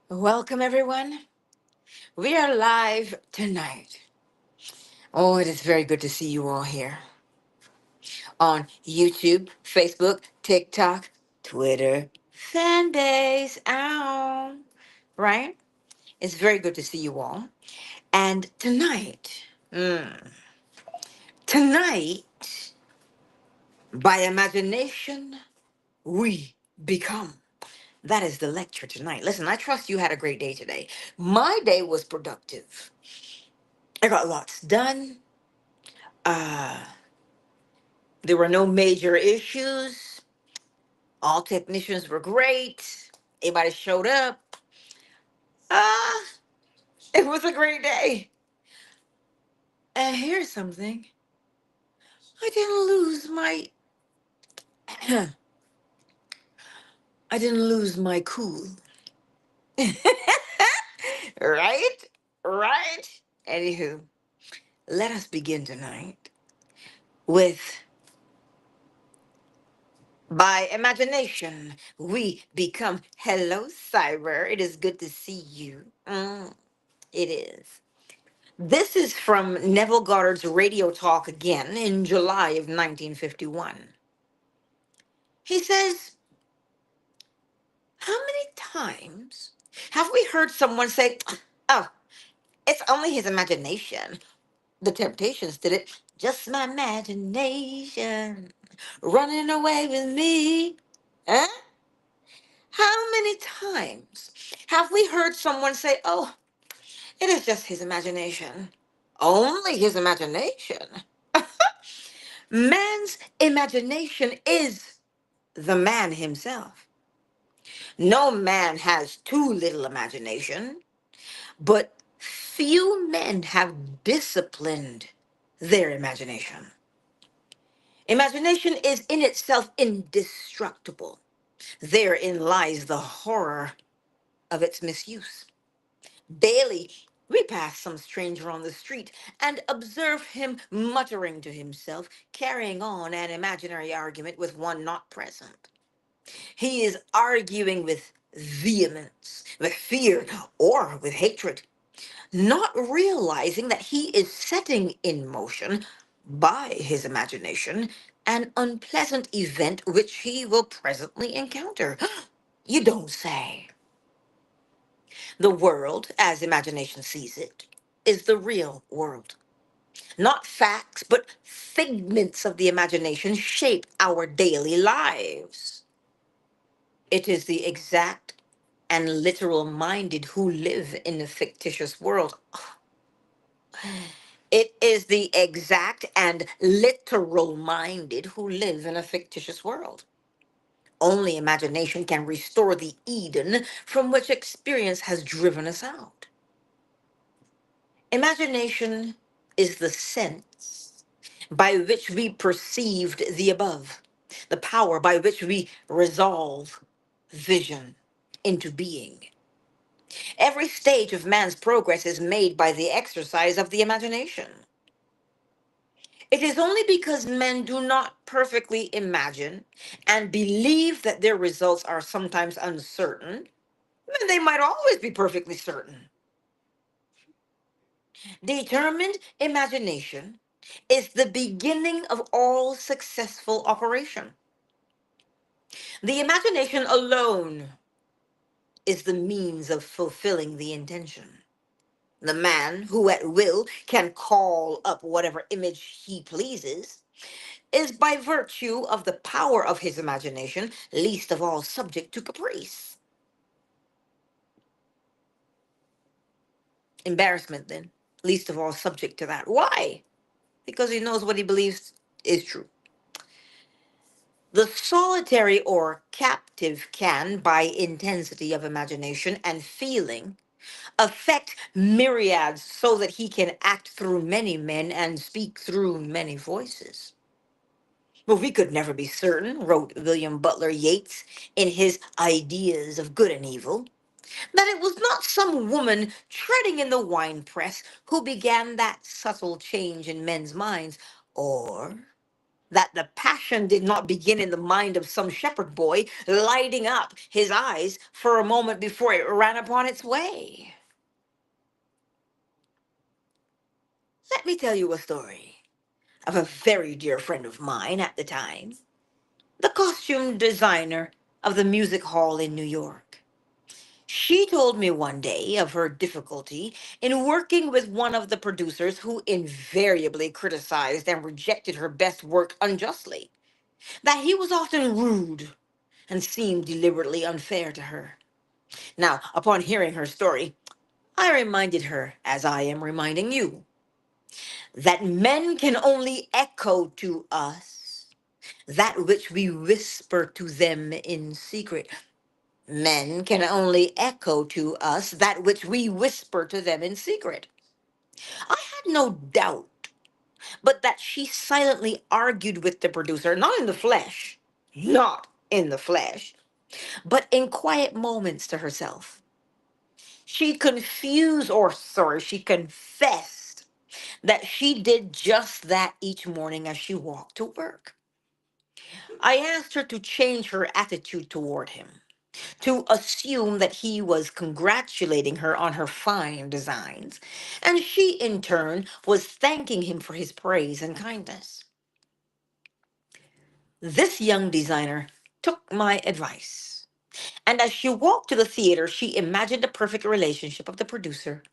Welcome, everyone. We are live tonight. Oh, it is very good to see you all here on YouTube, Facebook, TikTok, Twitter, fan base. Ow. Right? It's very good to see you all. And tonight, by imagination, we become. That is the lecture tonight. Listen, I trust you had a great day today. My day was productive. I got lots done. Uh, There were no major issues. All technicians were great. Everybody showed up. Ah, it was a great day. And here's something. I didn't lose my I didn't lose my cool. Right? Right? Anywho, let us begin tonight with by imagination. We become hello cyber. It is good to see you. It is. This is from Neville Goddard's radio talk again in July of 1951. He says, how many times have we heard someone say, oh, it's only his imagination? The Temptations did it. Just my imagination running away with me. Huh? How many times have we heard someone say, oh, it is just his imagination? Only his imagination. Man's imagination is the man himself. No man has too little imagination, but few men have disciplined their imagination. Imagination is in itself indestructible. Therein lies the horror of its misuse. Daily, we pass some stranger on the street and observe him muttering to himself, carrying on an imaginary argument with one not present. He is arguing with vehemence, with fear, or with hatred, not realizing that he is setting in motion by his imagination an unpleasant event which he will presently encounter. You don't say. The world, as imagination sees it, is the real world. Not facts, but figments of the imagination shape our daily lives. It is the exact and literal minded who live in a fictitious world. It is the exact and literal minded who live in a fictitious world. Only imagination can restore the Eden from which experience has driven us out. Imagination is the sense by which we perceived the above, the power by which we resolve vision into being. Every stage of man's progress is made by the exercise of the imagination. It is only because men do not perfectly imagine and believe that their results are sometimes uncertain, when they might always be perfectly certain. Determined imagination is the beginning of all successful operation. The imagination alone is the means of fulfilling the intention. The man who at will can call up whatever image he pleases is by virtue of the power of his imagination, least of all subject to caprice. Embarrassment, then, least of all subject to that. Why? Because he knows what he believes is true. The solitary or captive can, by intensity of imagination and feeling, affect myriads so that he can act through many men and speak through many voices. But we could never be certain, wrote William Butler Yeats in his Ideas of Good and Evil, that it was not some woman treading in the winepress who began that subtle change in men's minds, or that the passion did not begin in the mind of some shepherd boy, lighting up his eyes for a moment before it ran upon its way. Let me tell you a story of a very dear friend of mine at the time, the costume designer of the music hall in New York. She told me one day of her difficulty in working with one of the producers who invariably criticized and rejected her best work unjustly, that he was often rude and seemed deliberately unfair to her. Now, upon hearing her story, I reminded her, as I am reminding you, that men can only echo to us that which we whisper to them in secret. Men can only echo to us that which we whisper to them in secret. I had no doubt but that she silently argued with the producer, not in the flesh, not in the flesh, but in quiet moments to herself. She confessed that she did just that each morning as she walked to work. I asked her to change her attitude toward him, to assume that he was congratulating her on her fine designs, and she in turn was thanking him for his praise and kindness. This young designer took my advice, and as she walked to the theater, she imagined a perfect relationship of the producer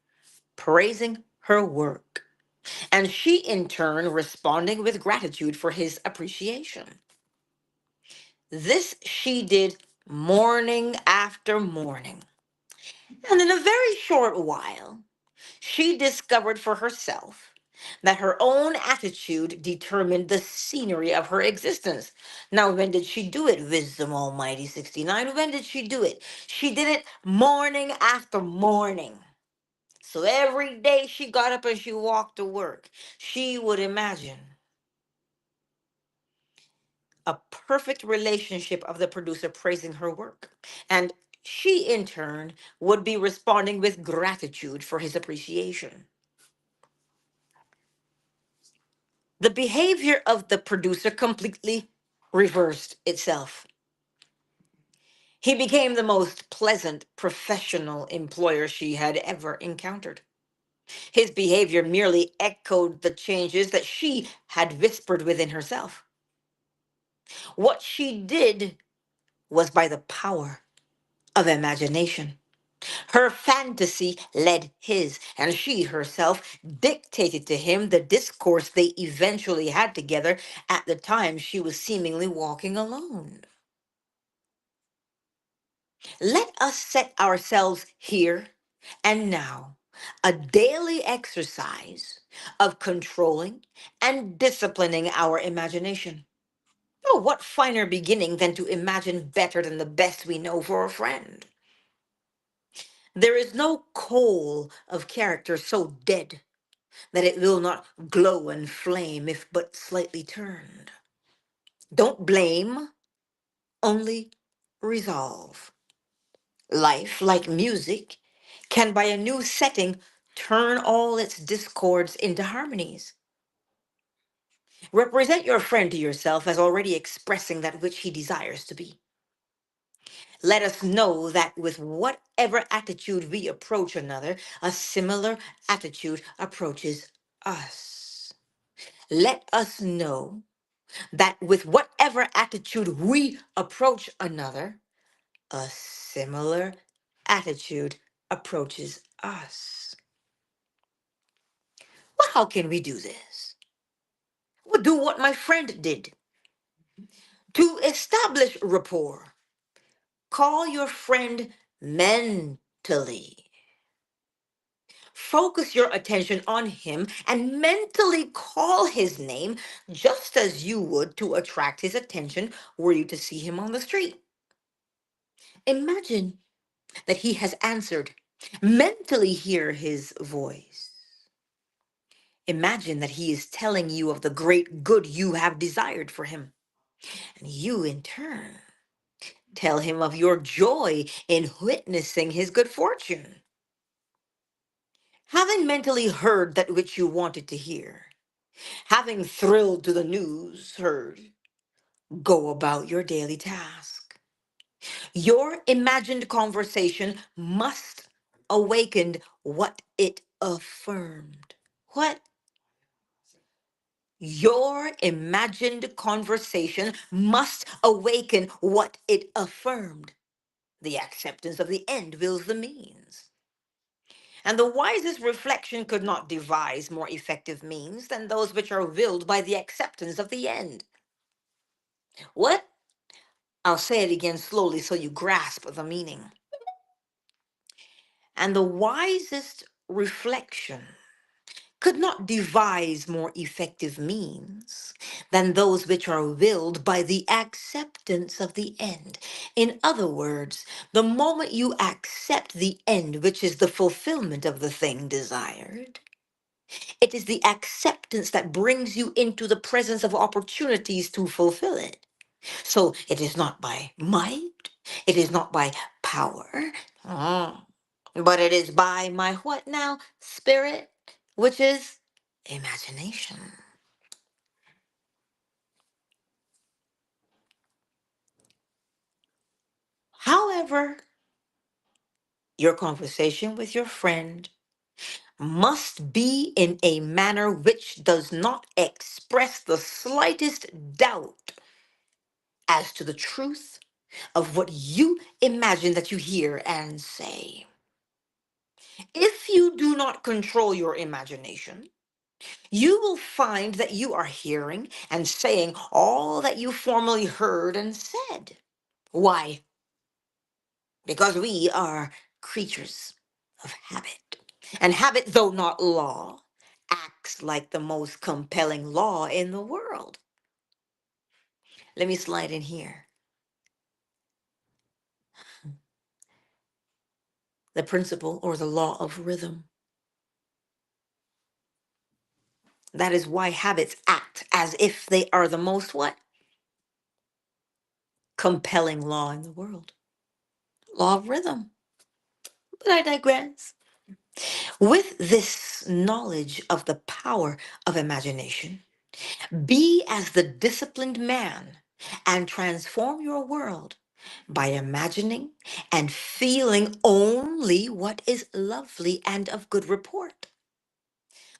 praising her work, and she in turn responding with gratitude for his appreciation. This she did morning after morning, and in a very short while, she discovered for herself that her own attitude determined the scenery of her existence. Now, when did she do it? Wisdom Almighty 69. When did she do it? She did it morning after morning. So every day she got up and she walked to work, she would imagine a perfect relationship of the producer praising her work. And she, in turn, would be responding with gratitude for his appreciation. The behavior of the producer completely reversed itself. He became the most pleasant professional employer she had ever encountered. His behavior merely echoed the changes that she had whispered within herself. What she did was by the power of imagination. Her fantasy led his, and she herself dictated to him the discourse they eventually had together at the time she was seemingly walking alone. Let us set ourselves here and now a daily exercise of controlling and disciplining our imagination. Oh, what finer beginning than to imagine better than the best we know for a friend? There is no coal of character so dead that it will not glow and flame if but slightly turned. Don't blame, only resolve. Life, like music, can by a new setting turn all its discords into harmonies. Represent your friend to yourself as already expressing that which he desires to be. Let us know that with whatever attitude we approach another, a similar attitude approaches us. Let us know that with whatever attitude we approach another, a similar attitude approaches us. Well, how can we do this? Well, do what my friend did. To establish rapport, call your friend mentally. Focus your attention on him and mentally call his name just as you would to attract his attention were you to see him on the street. Imagine that he has answered. Mentally hear his voice. Imagine that he is telling you of the great good you have desired for him. And you, in turn, tell him of your joy in witnessing his good fortune. Having mentally heard that which you wanted to hear, Having thrilled to the news heard, go about your daily task. Your imagined conversation must awaken what it affirmed. What? Your imagined conversation must awaken what it affirmed. The acceptance of the end wills the means. And the wisest reflection could not devise more effective means than those which are willed by the acceptance of the end. What? I'll say it again slowly so you grasp the meaning. And the wisest reflection could not devise more effective means than those which are willed by the acceptance of the end. In other words, the moment you accept the end, which is the fulfillment of the thing desired, it is the acceptance that brings you into the presence of opportunities to fulfill it. So it is not by might, it is not by power, but it is by my what now? Spirit, which is imagination. However, your conversation with your friend must be in a manner which does not express the slightest doubt as to the truth of what you imagine that you hear and say. If you do not control your imagination, you will find that you are hearing and saying all that you formerly heard and said. Why? Because we are creatures of habit. And habit, though not law, acts like the most compelling law in the world. Let me slide in here. The principle or the law of rhythm. That is why habits act as if they are the most what? Compelling law in the world. Law of rhythm. But I digress. With this knowledge of the power of imagination, be as the disciplined man and transform your world by imagining and feeling only what is lovely and of good report.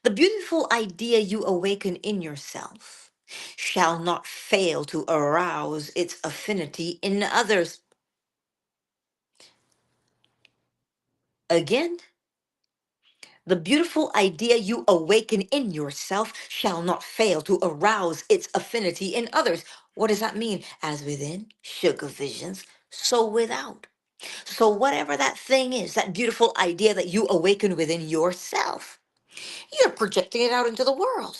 The beautiful idea you awaken in yourself shall not fail to arouse its affinity in others. Again, the beautiful idea you awaken in yourself shall not fail to arouse its affinity in others. What does that mean? As within, sugar visions, so without. So, whatever that thing is, that beautiful idea that you awaken within yourself, you're projecting it out into the world.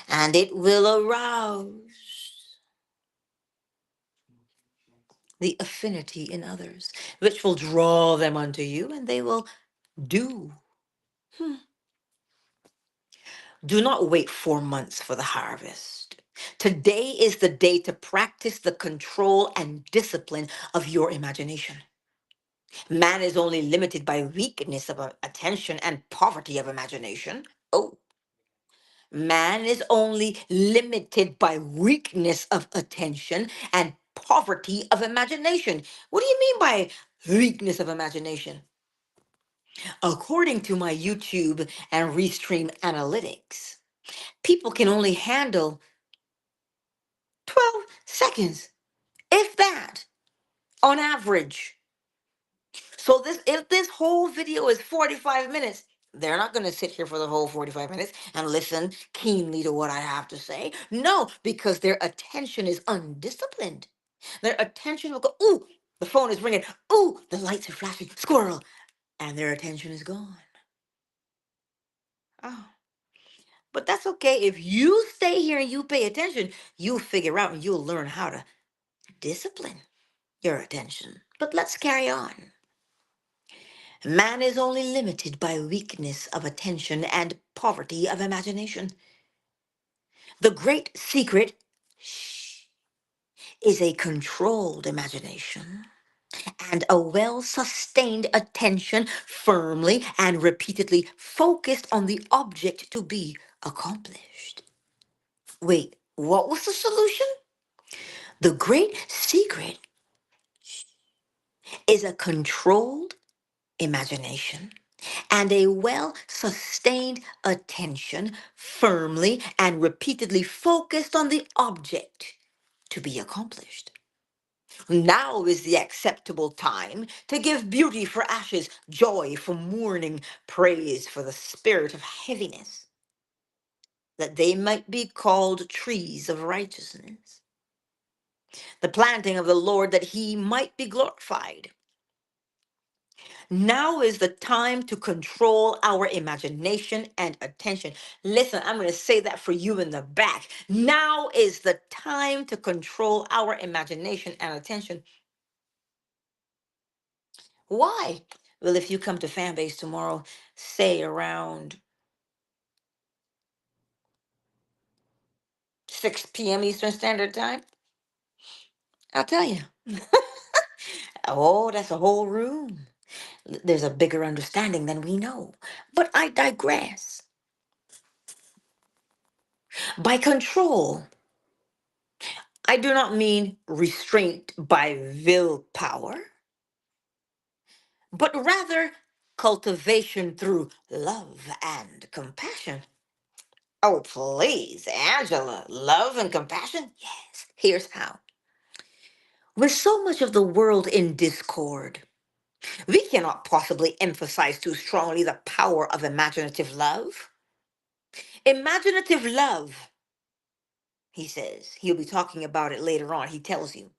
And it will arouse the affinity in others, which will draw them unto you, and they will do. Hmm. Do not wait 4 months for the harvest. Today is the day to practice the control and discipline of your imagination. Man is only limited by weakness of attention and poverty of imagination. Oh, man is only limited by weakness of attention and poverty of imagination. What do you mean by weakness of imagination? According to my YouTube and Restream analytics, people can only handle 12 seconds, if that, on average. So this if this whole video is 45 minutes, they're not going to sit here for the whole 45 minutes and listen keenly to what I have to say. No, because their attention is undisciplined. Their attention will go, ooh, the phone is ringing. Ooh, the lights are flashing. Squirrel. And their attention is gone. Oh, but that's okay. If you stay here and you pay attention, you'll figure out and you'll learn how to discipline your attention. But let's carry on. Man is only limited by weakness of attention and poverty of imagination. The great secret shh, is a controlled imagination. and a well sustained attention firmly and repeatedly focused on the object to be accomplished. Wait, what was the solution? The great secret is a controlled imagination and a well sustained attention firmly and repeatedly focused on the object to be accomplished. Now is the acceptable time to give beauty for ashes, joy for mourning, praise for the spirit of heaviness, that they might be called trees of righteousness, the planting of the Lord, that he might be glorified. Now is the time to control our imagination and attention. Listen, I'm going to say that for you in the back. Now is the time to control our imagination and attention. Why? Well, if you come to Fanbase tomorrow, say around 6 p.m. Eastern Standard Time, I'll tell you. Oh, that's a whole room. There's a bigger understanding than we know. But I digress. By control, I do not mean restraint by willpower, but rather cultivation through love and compassion. Oh, please, Angela, love and compassion? Yes, here's how. With so much of the world in discord, we cannot possibly emphasize too strongly the power of imaginative love. Imaginative love, he says, he'll be talking about it later on. He tells you.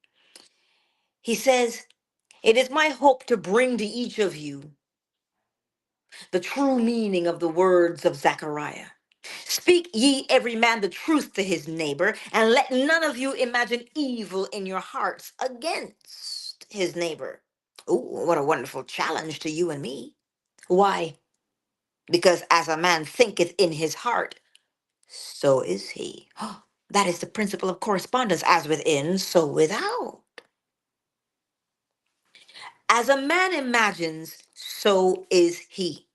He says, it is my hope to bring to each of you the true meaning of the words of Zechariah. Speak ye every man the truth to his neighbor, and let none of you imagine evil in your hearts against his neighbor. Oh, what a wonderful challenge to you and me. Why? Because as a man thinketh in his heart, so is he. That is the principle of correspondence, as within, so without. As a man imagines, so is he.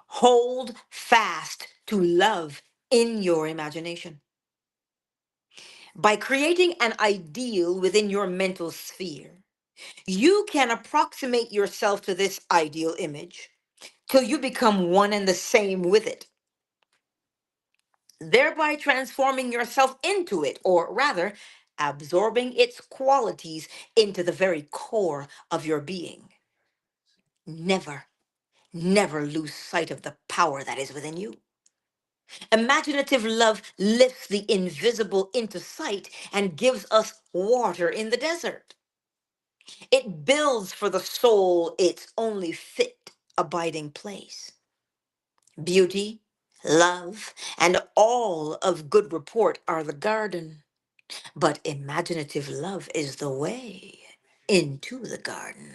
Hold fast to love in your imagination. By creating an ideal within your mental sphere, you can approximate yourself to this ideal image till you become one and the same with it, thereby transforming yourself into it, or rather, absorbing its qualities into the very core of your being. Never, never lose sight of the power that is within you. Imaginative love lifts the invisible into sight and gives us water in the desert. It builds for the soul its only fit abiding place. Beauty, love, and all of good report are the garden, but imaginative love is the way into the garden.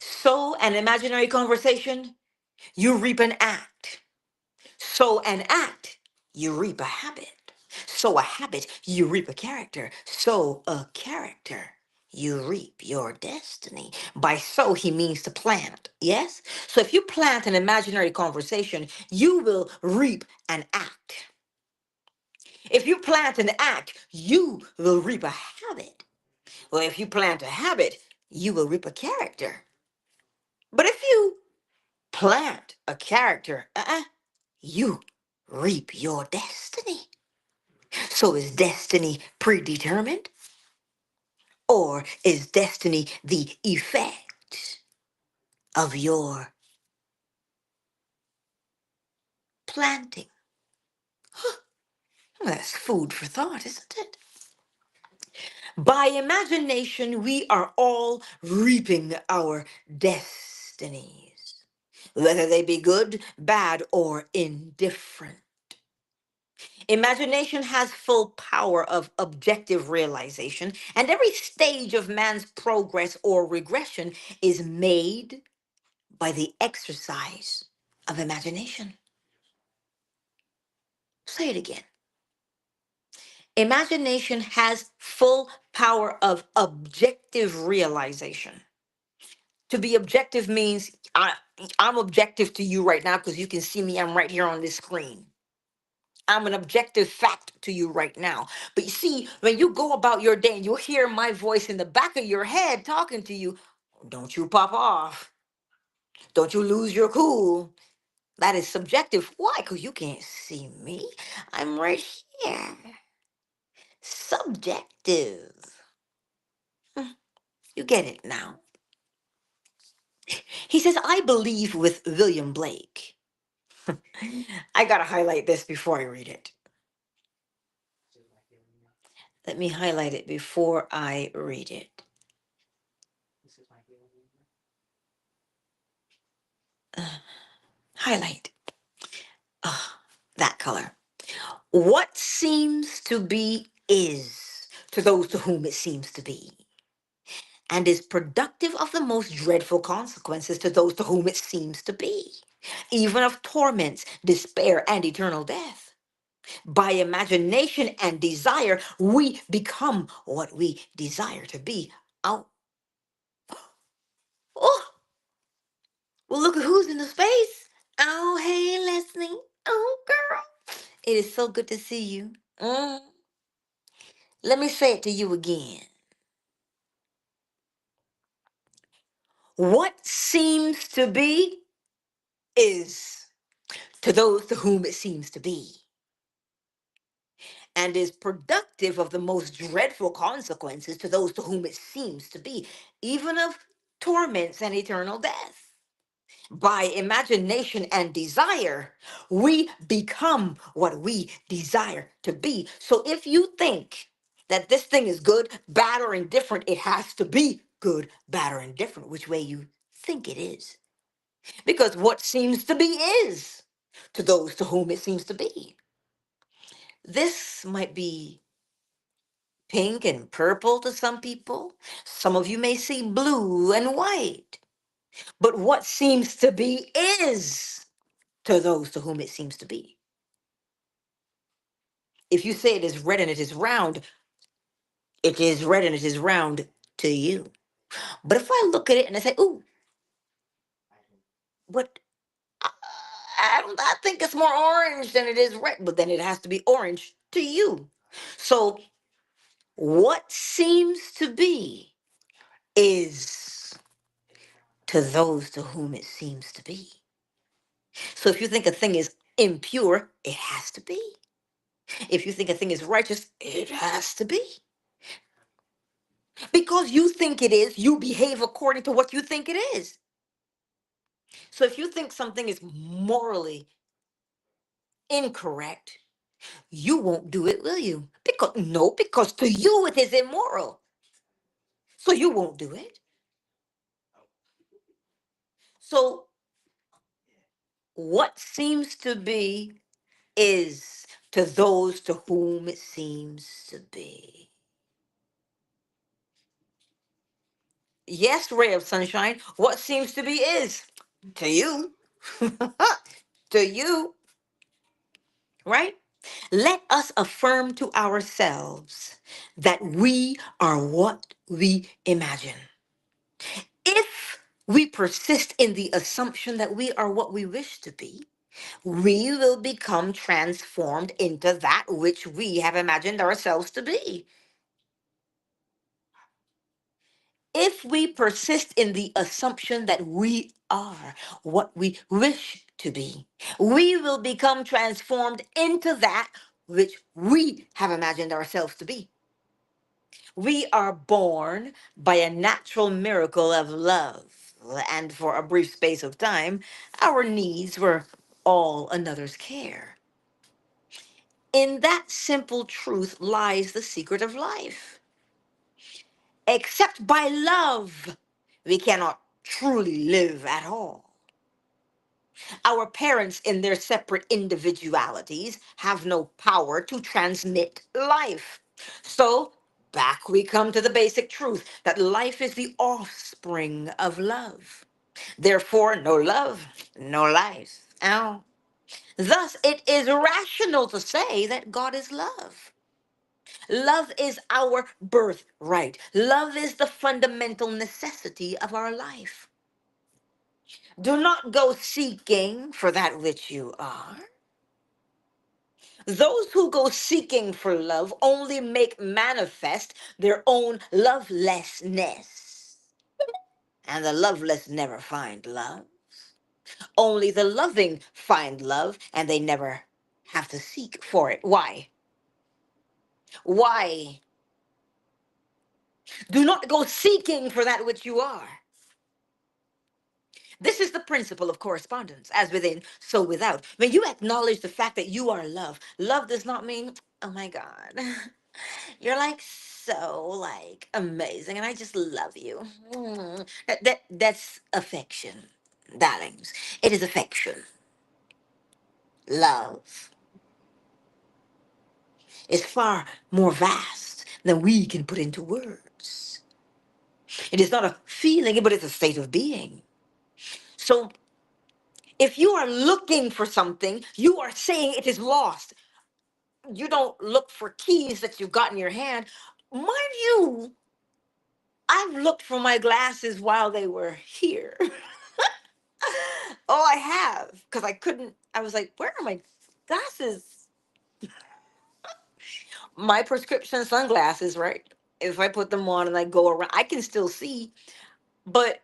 Sow an imaginary conversation, you reap an act. Sow an act, you reap a habit. Sow a habit, you reap a character. Sow a character, you reap your destiny. By sow, he means to plant. Yes? So if you plant an imaginary conversation, you will reap an act. If you plant an act, you will reap a habit. Well, if you plant a habit, you will reap a character. But if you plant a character, you reap your destiny. So is destiny predetermined, or is destiny the effect of your planting? Well, that's food for thought, isn't it? By imagination, we are all reaping our destinies, whether they be good, bad, or indifferent. Imagination has full power of objective realization, and every stage of man's progress or regression is made by the exercise of imagination. Say it again. Imagination has full power of objective realization. To be objective means I'm objective to you right now because you can see me. I'm right here on this screen. I'm an objective fact to you right now. But you see, when you go about your day and you hear my voice in the back of your head talking to you, don't you pop off. Don't you lose your cool. That is subjective. Why? Because you can't see me. I'm right here. Subjective. Hmm, you get it now. He says, I believe with William Blake. I gotta highlight this before I read it. Let me highlight it before I read it. Highlight. Ah, that color. What seems to be is to those to whom it seems to be, and is productive of the most dreadful consequences to those to whom it seems to be, even of torments, despair, and eternal death. By imagination and desire, we become what we desire to be. Oh, oh, well, look at who's in the space. Oh, hey, Leslie. Oh, girl. It is so good to see you. Let me say it to you again. What seems to be is to those to whom it seems to be, and is productive of the most dreadful consequences to those to whom it seems to be, even of torments and eternal death. By imagination and desire, we become what we desire to be. So if you think that this thing is good, bad, or indifferent, it has to be good, bad, or indifferent, which way you think it is. Because what seems to be is to those to whom it seems to be. This might be pink and purple to some people. Some of you may see blue and white. But what seems to be is to those to whom it seems to be. If you say it is red and it is round, it is red and it is round to you. But if I look at it and I say, ooh, what? I, I think it's more orange than it is red, but then it has to be orange to you. So what seems to be is to those to whom it seems to be. So if you think a thing is impure, it has to be. If you think a thing is righteous, it has to be. Because you think it is, you behave according to what you think it is. So if you think something is morally incorrect, you won't do it, will you? Because to you it is immoral. So you won't do it. So what seems to be is to those to whom it seems to be. Yes, ray of sunshine, what seems to be is to you. To you, right? Let us affirm to ourselves that we are what we imagine. If we persist in the assumption that we are what we wish to be, we will become transformed into that which we have imagined ourselves to be. If we persist in the assumption that we are what we wish to be, we will become transformed into that which we have imagined ourselves to be. We are born by a natural miracle of love, and for a brief space of time, our needs were all another's care. In that simple truth lies the secret of life. Except by love, we cannot truly live at all. Our parents, in their separate individualities, have no power to transmit life. So, back we come to the basic truth that life is the offspring of love. Therefore, no love, no life. Ow. Thus, it is rational to say that God is love. Love is our birthright. Love is the fundamental necessity of our life. Do not go seeking for that which you are. Those who go seeking for love only make manifest their own lovelessness. And the loveless never find love. Only the loving find love, and they never have to seek for it. Why? Why? Do not go seeking for that which you are. This is the principle of correspondence. As within, so without. When you acknowledge the fact that you are love, love does not mean, oh my God, you're like so like amazing and I just love you. That's affection, darlings. It is affection. Love is far more vast than we can put into words. It is not a feeling, but it's a state of being. So if you are looking for something, you are saying it is lost. You don't look for keys that you got in your hand. Mind you, I've looked for my glasses while they were here. Oh, I have, because I couldn't. I was like, where are my glasses? My prescription sunglasses, right? If I put them on and I go around, I can still see, but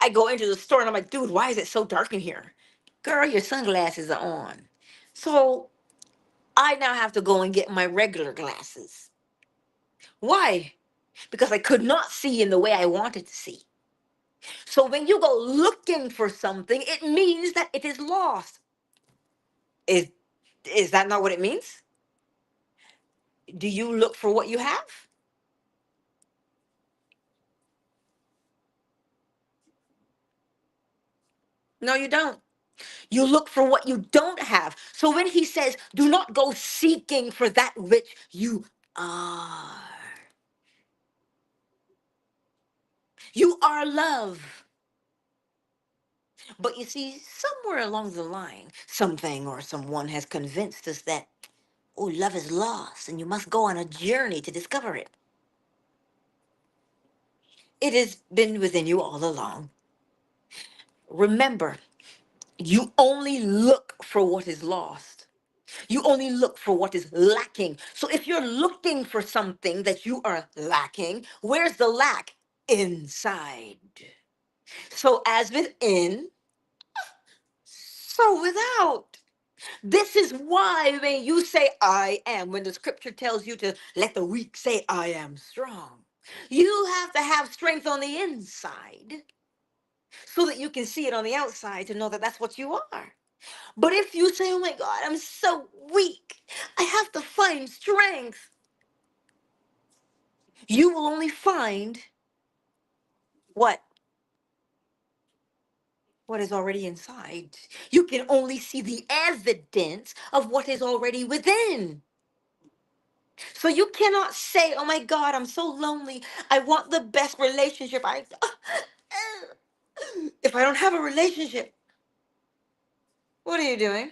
I go into the store and I'm like, dude, why is it so dark in here? Girl, your sunglasses are on. So I now have to go and get my regular glasses. Why? Because I could not see in the way I wanted to see. So when you go looking for something, it means that it is lost. Is is that not what it means? Do you look for what you have? No, you don't. You look for what you don't have. So when he says, do not go seeking for that which you are, you are love. But you see, somewhere along the line, something or someone has convinced us that, oh, love is lost and you must go on a journey to discover it. It has been within you all along. Remember, you only look for what is lost. You only look for what is lacking. So if you're looking for something that you are lacking, where's the lack? Inside. So as within, so without. This is why when you say I am, when the scripture tells you to let the weak say I am strong, you have to have strength on the inside so that you can see it on the outside to know that that's what you are. But if you say, oh my God, I'm so weak, I have to find strength, you will only find what? What is already inside. You can only see the evidence of what is already within. So you cannot say, oh my God, I'm so lonely. I want the best relationship. If I don't have a relationship, what are you doing?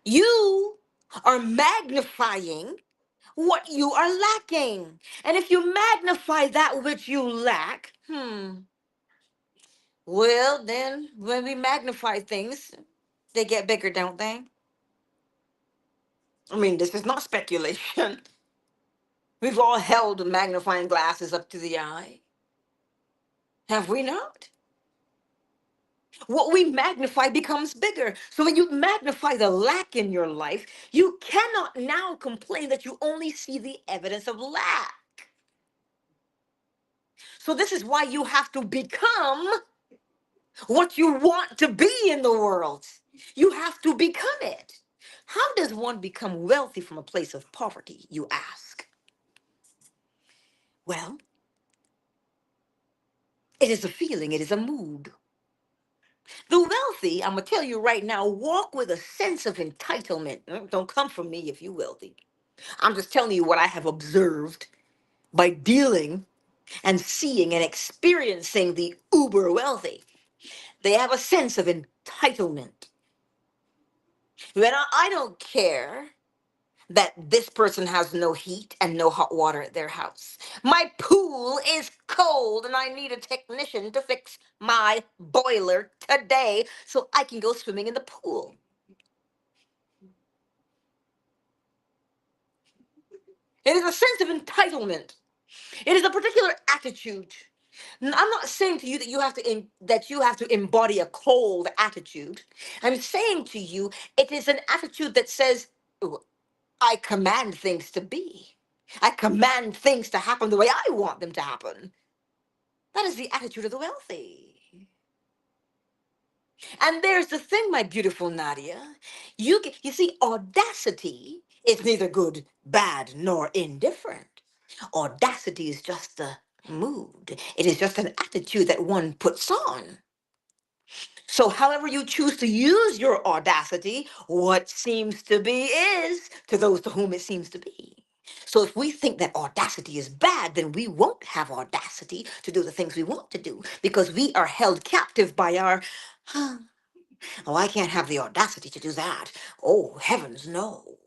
You are magnifying what you are lacking. And if you magnify that which you lack, well, then when we magnify things, they get bigger, don't they? I mean, this is not speculation. We've all held magnifying glasses up to the eye. Have we not? What we magnify becomes bigger. So when you magnify the lack in your life, you cannot now complain that you only see the evidence of lack. So this is why you have to become what you want to be in the world. You have to become it. How does one become wealthy from a place of poverty, you ask? Well, it is a feeling, it is a mood. The wealthy, I'm going to tell you right now, walk with a sense of entitlement. Don't come from me if you wealthy. I'm just telling you what I have observed by dealing and seeing and experiencing the uber wealthy. They have a sense of entitlement. When I don't care that this person has no heat and no hot water at their house. My pool is cold and I need a technician to fix my boiler today so I can go swimming in the pool. It is a sense of entitlement. It is a particular attitude. I'm not saying to you that you have to embody a cold attitude. I'm saying to you it is an attitude that says, "Ooh, I command things to be. I command things to happen the way I want them to happen." That is the attitude of the wealthy. And there's the thing, my beautiful Nadia. You see, audacity is neither good, bad, nor indifferent. Audacity is just a mood. It is just an attitude that one puts on. So, however you choose to use your audacity, what seems to be is to those to whom it seems to be. So, if we think that audacity is bad, then we won't have audacity to do the things we want to do because we are held captive by our, "Huh, oh, I can't have the audacity to do that. Oh, heavens, no."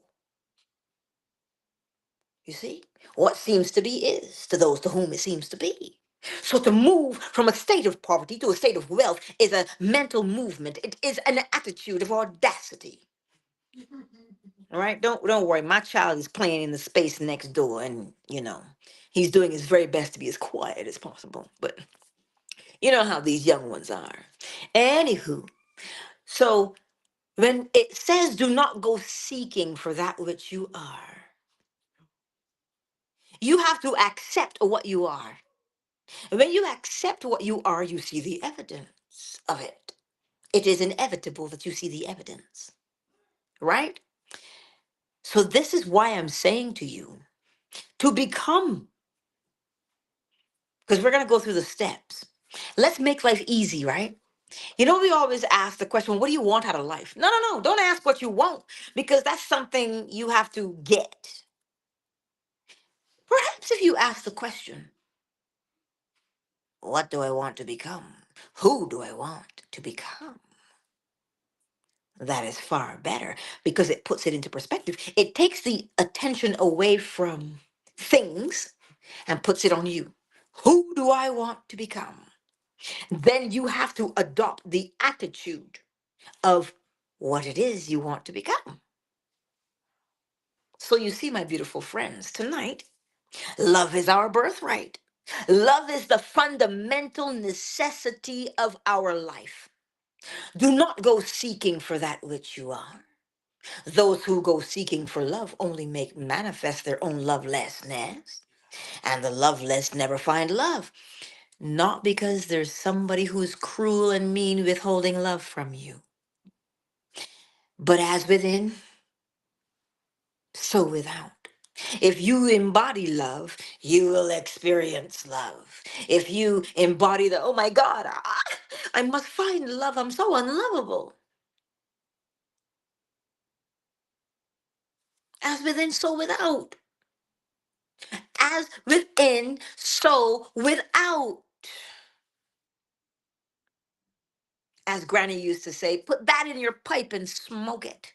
You see? What seems to be is to those to whom it seems to be. So to move from a state of poverty to a state of wealth is a mental movement. It is an attitude of audacity. All right? Don't worry. My child is playing in the space next door and, he's doing his very best to be as quiet as possible. But you know how these young ones are. Anywho, so when it says do not go seeking for that which you are, you have to accept what you are. When you accept what you are, you see the evidence of it. It is inevitable that you see the evidence, right? So, this is why I'm saying to you to become, because we're going to go through the steps. Let's make life easy, right? We always ask the question, what do you want out of life? No, no, no. Don't ask what you want because that's something you have to get. Perhaps if you ask the question, what do I want to become? Who do I want to become? That is far better because it puts it into perspective. It takes the attention away from things and puts it on you. Who do I want to become? Then you have to adopt the attitude of what it is you want to become. So you see, my beautiful friends, tonight, love is our birthright. Love is the fundamental necessity of our life. Do not go seeking for that which you are. Those who go seeking for love only make manifest their own lovelessness, and the loveless never find love. Not because there's somebody who's cruel and mean withholding love from you, but as within, so without. If you embody love, you will experience love. If you embody the, oh my God, I must find love, I'm so unlovable. As within, so without. As within, so without. As Granny used to say, put that in your pipe and smoke it.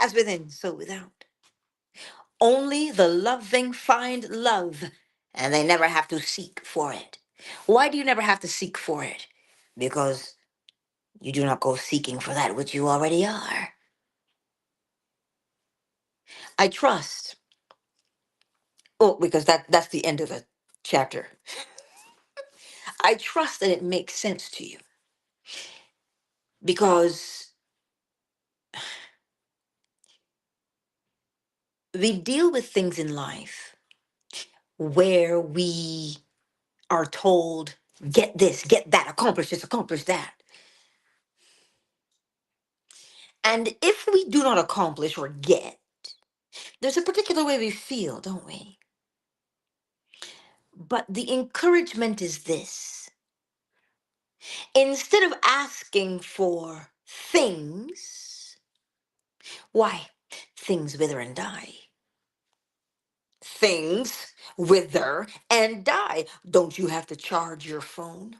As within, so without. Only the loving find love, and they never have to seek for it. Why do you never have to seek for it? Because you do not go seeking for that which you already are. I trust. Oh, because that's the end of the chapter. I trust that it makes sense to you because we deal with things in life where we are told, get this, get that, accomplish this, accomplish that. And if we do not accomplish or get, there's a particular way we feel, don't we? But the encouragement is this: instead of asking for things, why? Things wither and die. Things wither and die. Don't you have to charge your phone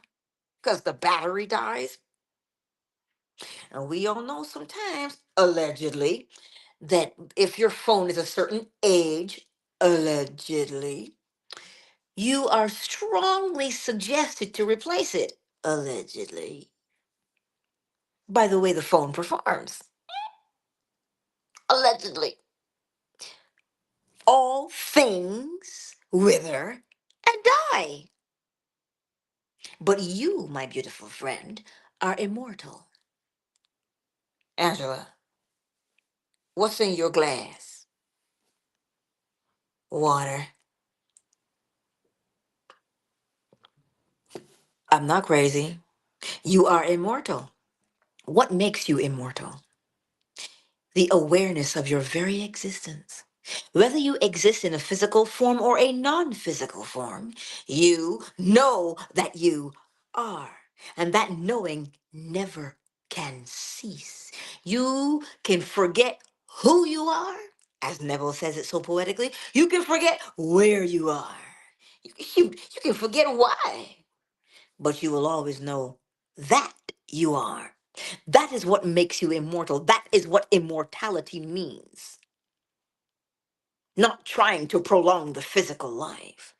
because the battery dies? And we all know sometimes, allegedly, that if your phone is a certain age, allegedly, you are strongly suggested to replace it, allegedly, by the way the phone performs. Allegedly. All things wither and die. But you, my beautiful friend, are immortal. Angela, what's in your glass? Water. I'm not crazy. You are immortal. What makes you immortal? The awareness of your very existence. Whether you exist in a physical form or a non physical form, you know that you are. And that knowing never can cease. You can forget who you are, as Neville says it so poetically. You can forget where you are. You can forget why, but you will always know that you are. That is what makes you immortal. That is what immortality means. Not trying to prolong the physical life.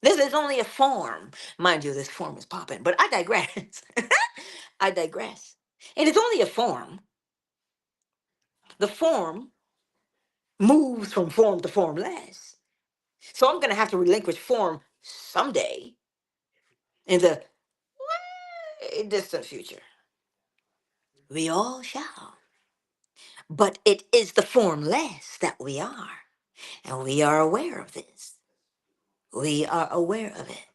This is only a form. Mind you, this form is popping, but I digress. I digress. And it's only a form. The form moves from form to formless. So I'm going to have to relinquish form someday in the way distant future. We all shall. But it is the formless that we are. And we are aware of this. We are aware of it.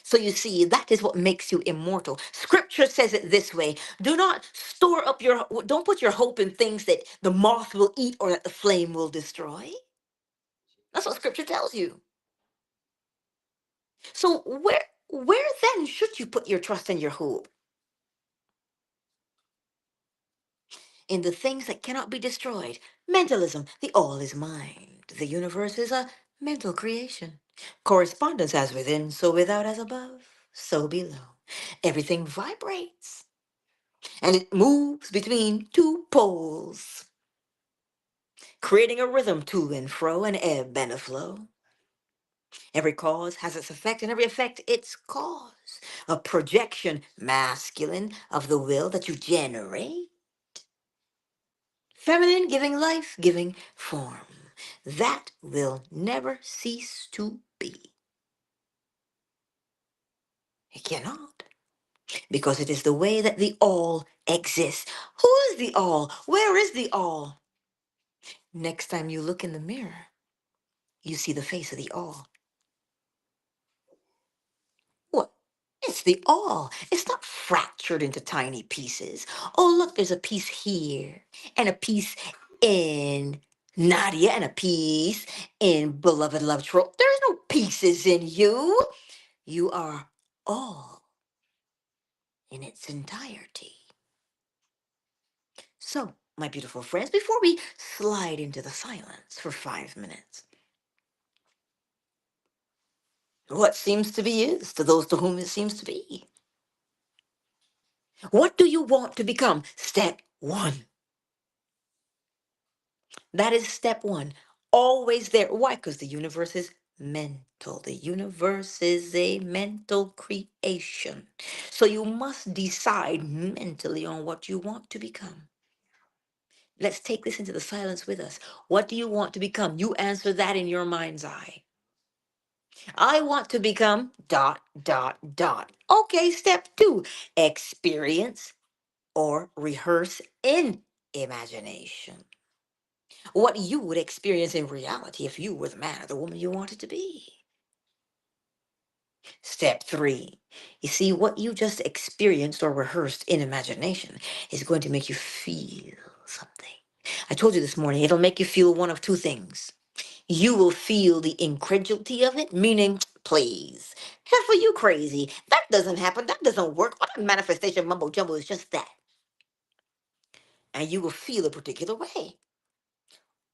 So you see, that is what makes you immortal. Scripture says it this way. Do not store up don't put your hope in things that the moth will eat or that the flame will destroy. That's what scripture tells you. So where then should you put your trust and your hope? In the things that cannot be destroyed. Mentalism, the all is mind. The universe is a mental creation. Correspondence as within, so without as above, so below. Everything vibrates and it moves between two poles, creating a rhythm to and fro, an ebb and a flow. Every cause has its effect, and every effect its cause. A projection, masculine, of the will that you generate. Feminine, giving life, giving form. That will never cease to be. It cannot, because it is the way that the all exists. Who is the all? Where is the all? Next time you look in the mirror, you see the face of the all. What? It's the all. It's not fractured into tiny pieces. Oh, look, there's a piece here, and a piece in Nadia, and a piece in Beloved Love Troll. There's no pieces in you. You are all in its entirety. So, my beautiful friends, before we slide into the silence for 5 minutes, what seems to be is to those to whom it seems to be. What do you want to become? Step one. That is step one. Always there. Why? Because the universe is mental. The universe is a mental creation. So you must decide mentally on what you want to become. Let's take this into the silence with us. What do you want to become? You answer that in your mind's eye. I want to become dot, dot, dot. Okay, step two, experience or rehearse in imagination what you would experience in reality if you were the man or the woman you wanted to be. Step three, you see, what you just experienced or rehearsed in imagination is going to make you feel something. I told you this morning, it'll make you feel one of two things. You will feel the incredulity of it, meaning, please, heck for you crazy. That doesn't happen. That doesn't work. What a manifestation mumbo jumbo is just that. And you will feel a particular way.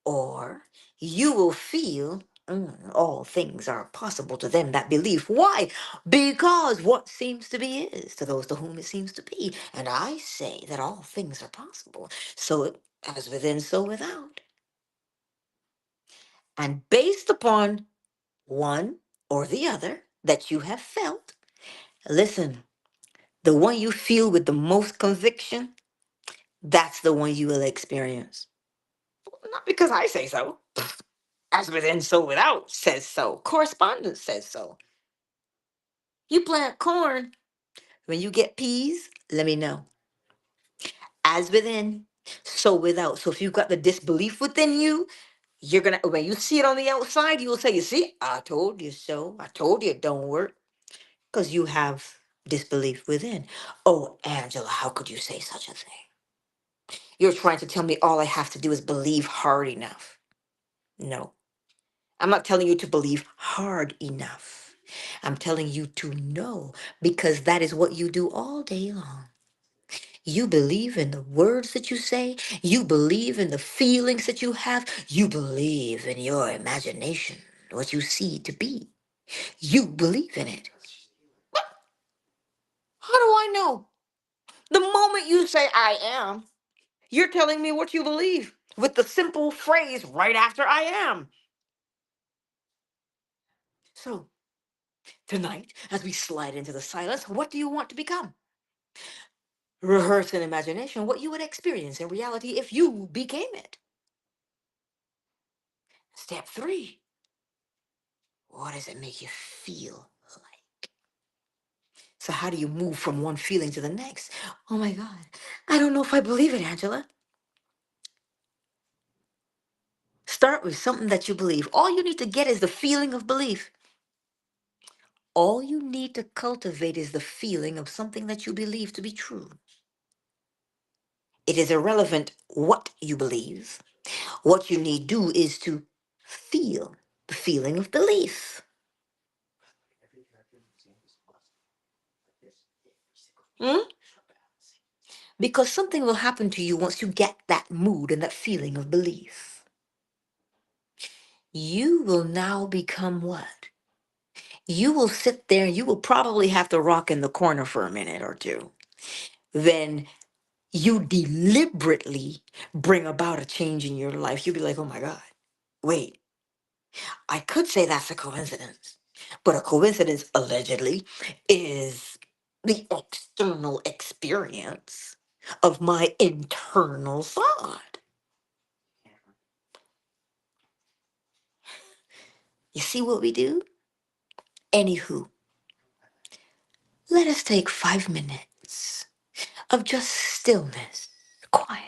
Or you will feel all things are possible to them that believe. Why? Because what seems to be is to those to whom it seems to be. And I say that all things are possible. So As within, so without. And based upon one or the other that you have felt, listen, the one you feel with the most conviction, that's the one you will experience. Not because I say so. As within, so without says so. Correspondence says so. You plant corn, when you get peas, let me know. As within, so without. So if you've got the disbelief within you, you're gonna when you see it on the outside, you will say, you see, I told you so. I told you it don't work. Because you have disbelief within. Oh, Angela, how could you say such a thing? You're trying to tell me all I have to do is believe hard enough. No, I'm not telling you to believe hard enough. I'm telling you to know because that is what you do all day long. You believe in the words that you say. You believe in the feelings that you have. You believe in your imagination, what you see to be. You believe in it. How do I know? The moment you say I am, you're telling me what you believe with the simple phrase right after I am. So, tonight, as we slide into the silence, what do you want to become? Rehearse in imagination what you would experience in reality if you became it. Step three, what does it make you feel like? So, how do you move from one feeling to the next? Oh my God, I don't know if I believe it, Angela. Start with something that you believe. All you need to get is the feeling of belief. All you need to cultivate is the feeling of something that you believe to be true. It is irrelevant what you believe. What you need do is to feel the feeling of belief. Hmm? Because something will happen to you once you get that mood and that feeling of belief. You will now become what? You will sit there and you will probably have to rock in the corner for a minute or two. Then you deliberately bring about a change in your life. You'll be like, oh my God, wait, I could say that's a coincidence, but a coincidence allegedly is the external experience of my internal thought. You see what we do? Anywho, let us take 5 minutes of just stillness, quiet.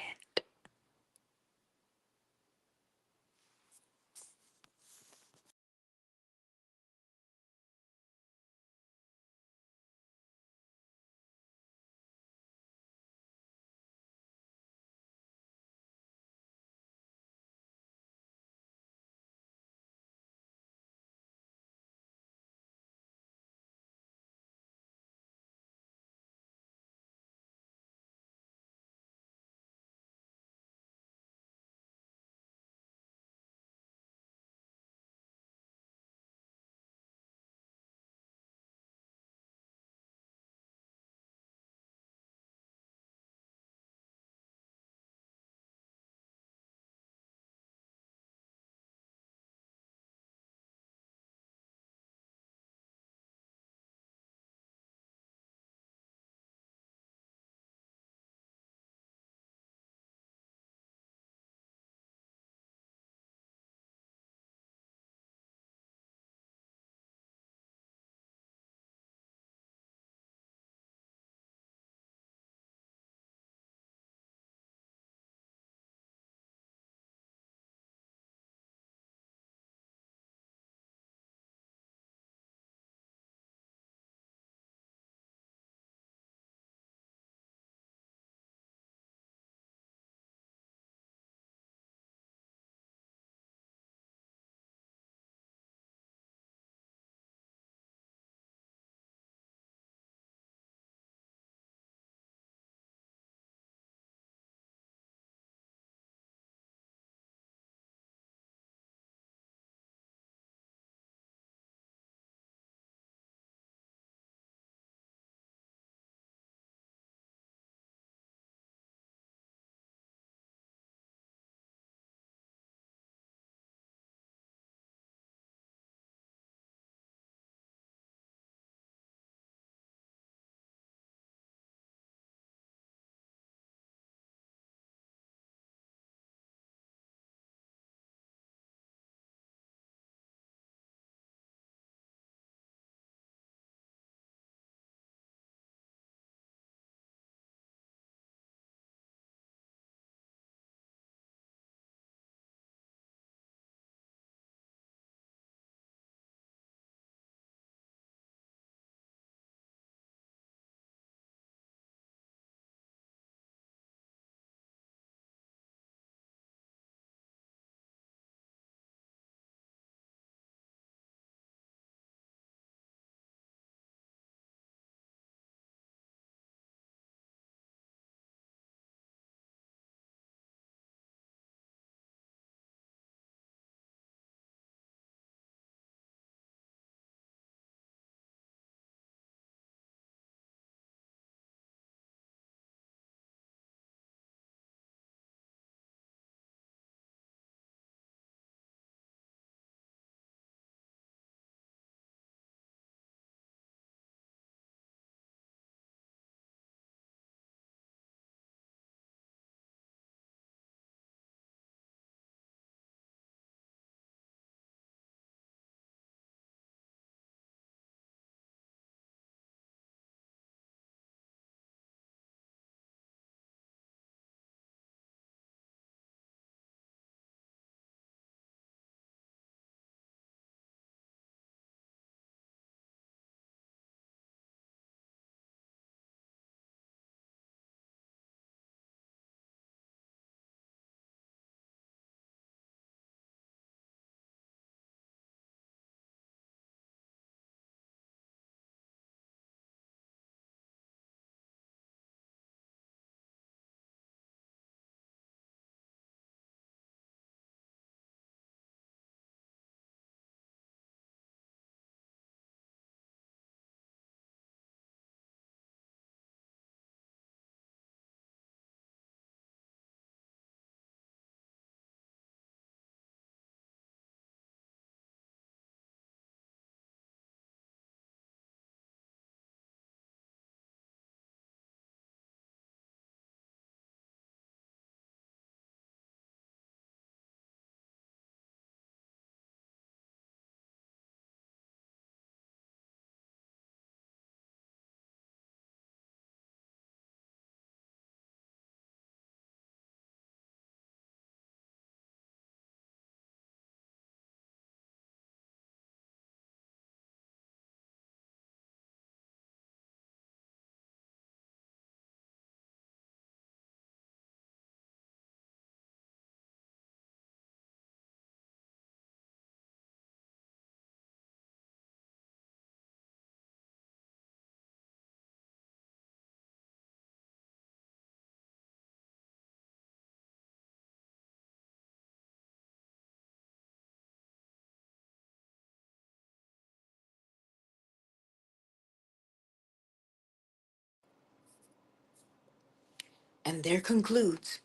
And there concludes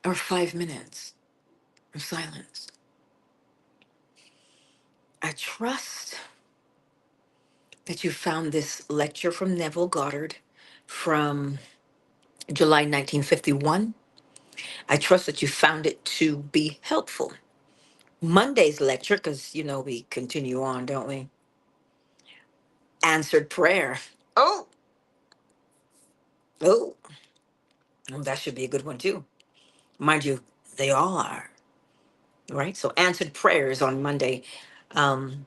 our 5 minutes of silence. I trust that you found this lecture from Neville Goddard from July 1951. I trust that you found it to be helpful. Monday's lecture, because we continue on, don't we? Answered prayer. Oh, oh, well, that should be a good one too. Mind you, they all are, right? So answered prayers on Monday. Um,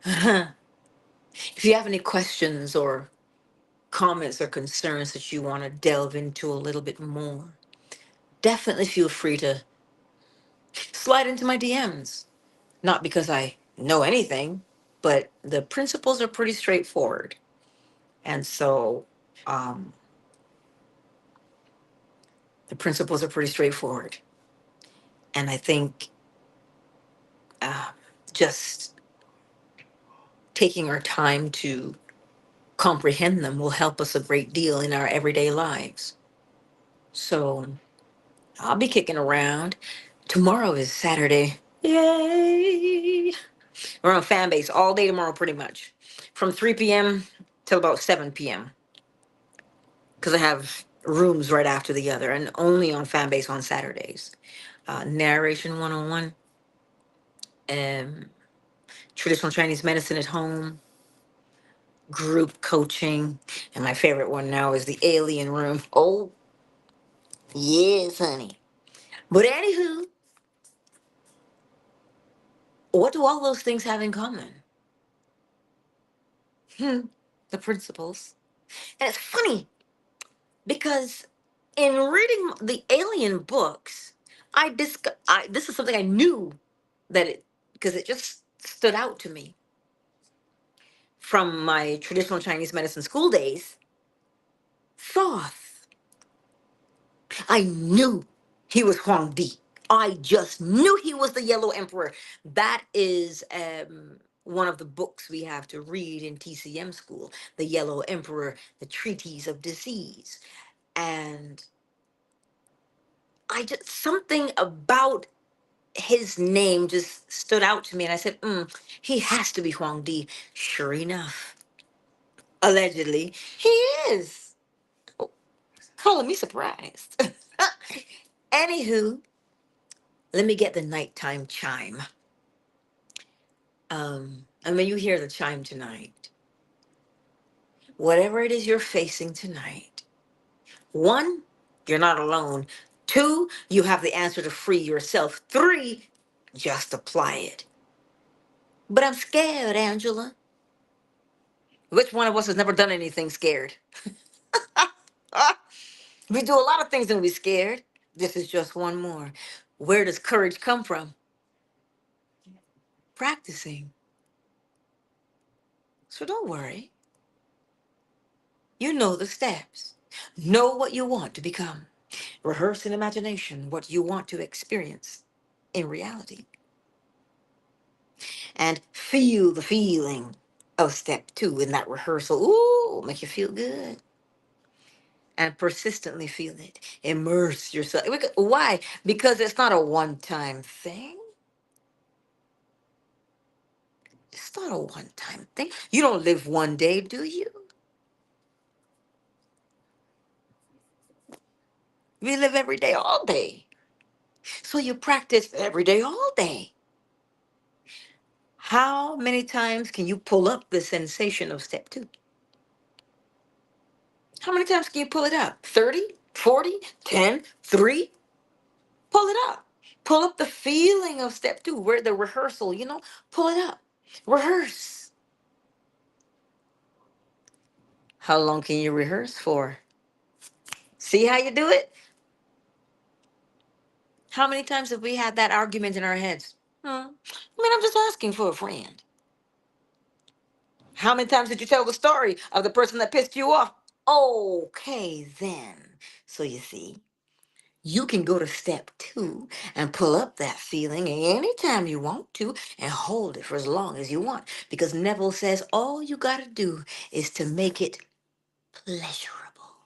if you have any questions or comments or concerns that you want to delve into a little bit more, definitely feel free to slide into my DMs. Not because I know anything, but the principles are pretty straightforward. And so um, the principles are pretty straightforward. And I think uh, just taking our time to comprehend them will help us a great deal in our everyday lives. So I'll be kicking around. Tomorrow is Saturday. Yay! We're on fan base all day tomorrow, pretty much, from 3 p.m. till about 7 p.m. because I have rooms right after the other, and only on fan base on Saturdays. Narration 101, um, traditional Chinese medicine at home, group coaching, and my favorite one now is the alien room. Oh, yes, honey. But anywho, what do all those things have in common? Hmm, the principles. And it's funny because in reading the alien books, this is something I knew that it because it just stood out to me from my traditional Chinese medicine school days. Thoth. I knew he was Huangdi. I just knew he was the Yellow Emperor. That is one of the books we have to read in TCM school, The Yellow Emperor, The Treatise of Disease. And something about his name just stood out to me. And I said, he has to be Huangdi. Sure enough, allegedly, he is. Oh, calling me surprised. Anywho, let me get the nighttime chime. And when you hear the chime tonight, whatever it is you're facing tonight, one, you're not alone. Two, you have the answer to free yourself. Three, just apply it. But I'm scared, Angela. Which one of us has never done anything scared? We do a lot of things and we're scared. This is just one more. Where does courage come from? Practicing. So don't worry. You know the steps. Know what you want to become. Rehearse in imagination what you want to experience in reality. And feel the feeling of step two in that rehearsal. Ooh, make you feel good. And persistently feel it. Immerse yourself. Why? Because it's not a one-time thing. It's not a one-time thing. You don't live one day, do you? We live every day, all day. So you practice every day, all day. How many times can you pull up the sensation of step two? How many times can you pull it up? 30, 40, 10, 3? Pull it up. Pull up the feeling of step two, where the rehearsal, pull it up. Rehearse. How long can you rehearse for? See how you do it? How many times have we had that argument in our heads? I'm just asking for a friend. How many times did you tell the story of the person that pissed you off? Okay, then. So you see, you can go to step two and pull up that feeling anytime you want to and hold it for as long as you want. Because Neville says all you got to do is to make it pleasurable.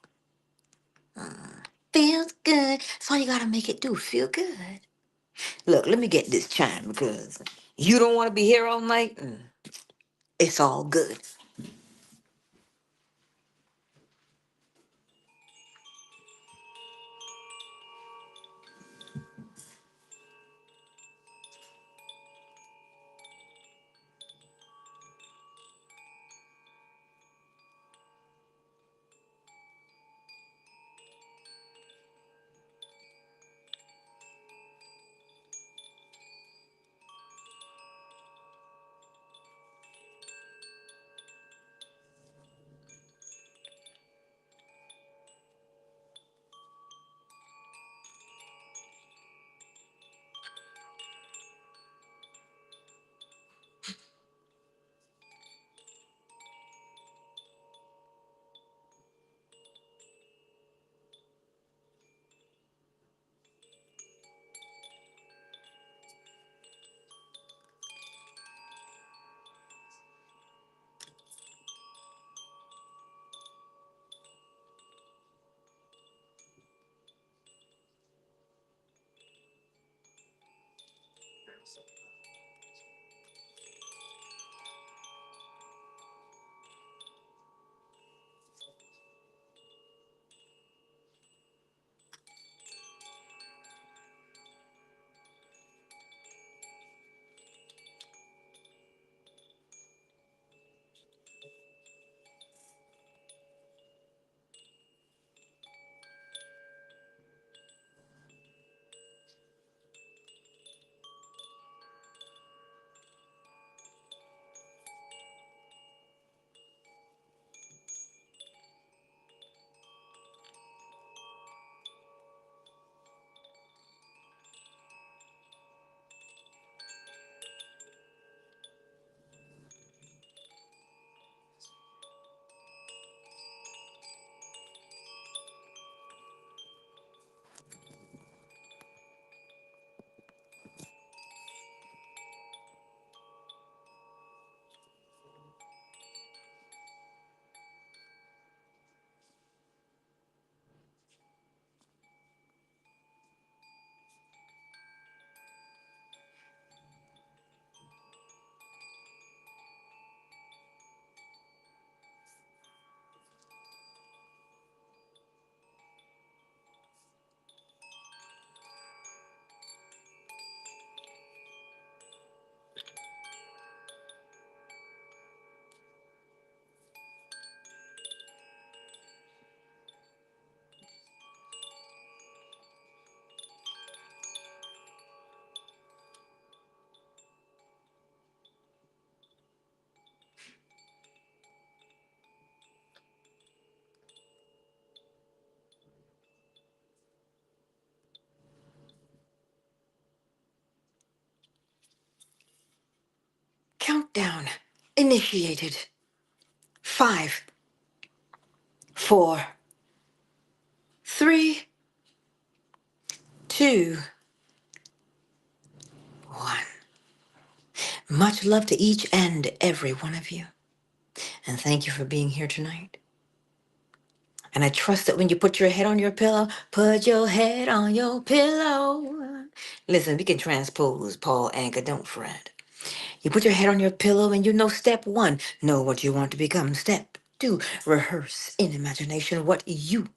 Feels good. That's all you gotta make it do. Feel good. Look, let me get this chime because you don't want to be here all night. It's all good. Countdown initiated. 5, 4, 3, 2, 1. Much love to each and every one of you. And thank you for being here tonight. And I trust that when you put your head on your pillow, put your head on your pillow. Listen, we can transpose Paul Anka, don't fret. You put your head on your pillow and you know step 1, know what you want to become. Step 2, rehearse in imagination what you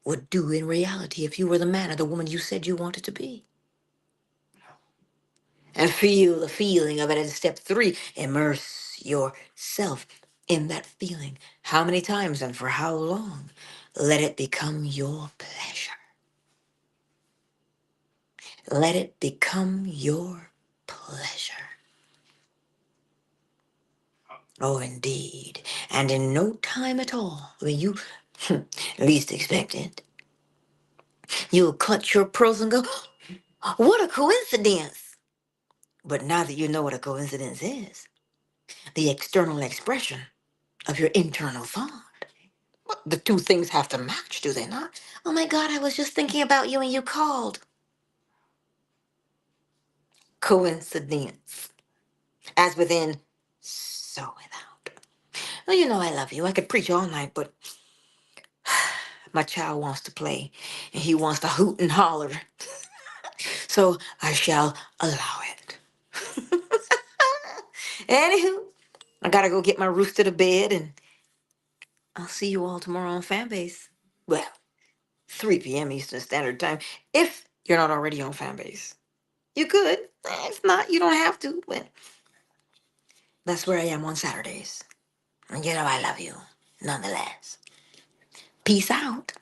would do in reality if you were the man or the woman you said you wanted to be. And feel the feeling of it. And step 3, immerse yourself in that feeling. How many times and for how long? Let it become your pleasure. Let it become your pleasure. Oh, indeed. And in no time at all, when you least expect it, you'll clutch your pearls and go, what a coincidence. But now that you know what a coincidence is, the external expression of your internal thought, the two things have to match, do they not? Oh my God, I was just thinking about you and you called. Coincidence. As within, so without. Well, you know I love you. I could preach all night, but My child wants to play and he wants to hoot and holler. So I shall allow it. Anywho, I gotta go get my rooster to bed, and I'll see you all tomorrow on Fanbase. Well, 3 p.m. Eastern Standard Time. If you're not already on Fanbase, you could. If not, you don't have to. But that's where I am on Saturdays. And you know I love you nonetheless. Peace out.